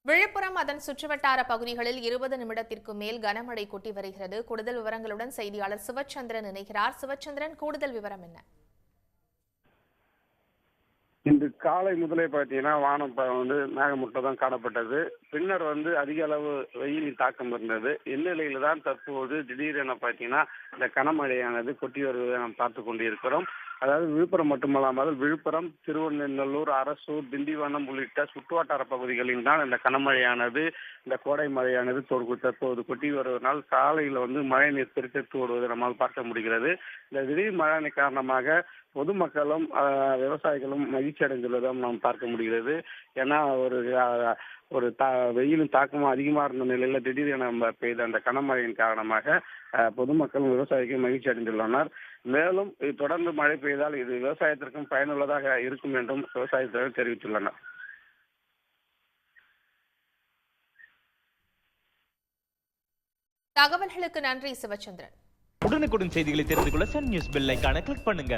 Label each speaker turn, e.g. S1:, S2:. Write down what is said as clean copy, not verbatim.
S1: விழுப்புரம் அதன் சுற்றுவட்டார பகுதிகளில் 20 நிமிடத்திற்கு மேல் கனமழை கொட்டி வருகிறது. கூடுதல் விவரங்களுடன் செய்தியாளர் சிவச்சந்திரன் இணைகிறார். சிவச்சந்திரன், கூடுதல் விவரம் என்ன?
S2: இன்று காலை முதலே பார்த்தீங்கன்னா வானம் மேகமூட்டம் தான் காணப்பட்டது. பின்னர் அதிக அளவு வெயிலின் தாக்கம் இருந்தது. இந்நிலையில தான் தற்போது திடீரென பார்த்தீங்கன்னா இந்த கனமழையானது கொட்டி வருவதை நாம் பார்த்து கொண்டிருக்கிறோம். அதாவது விழுப்புரம் மட்டுமல்லாமல் விழுப்புரம், திருவண்ணூர், அரசூர், திண்டிவனம் உள்ளிட்ட சுற்றுவட்டார பகுதிகளில் தான் இந்த கனமழையானது, இந்த கோடை மழையானது தற்போது கொட்டி வருவதனால் சாலையில் மழை நீர் பெருக்கெடுத்து வருவதை நம்மால் பார்க்க முடிகிறது. இந்த திடீர் மழை காரணமாக பொதுமக்களும் விவசாயிகளும் மகிழ்ச்சி அடைந்துள்ளதும் நாம் பார்க்க முடிகிறது. ஏன்னா வெயிலும் தாக்கமும் அதிகமா இருந்த நிலையில திடீரென பெய்த அந்த கனமழையின் காரணமாக பொதுமக்களும் விவசாயிகளும் மகிழ்ச்சி அடைந்துள்ளனர். மேலும் தொடர்ந்து மழை பெய்தால் இது விவசாயத்திற்கும் பயனுள்ளதாக இருக்கும் என்றும் விவசாயிகள் தெரிவித்துள்ளனர்.
S1: தகவல்களுக்கு நன்றி சிவச்சந்திரன்.
S3: உடனுக்குடன் செய்திகளை தெரிந்து கொள்ள சன் நியூஸ் பெல் ஐகானை கிளிக் பண்ணுங்க.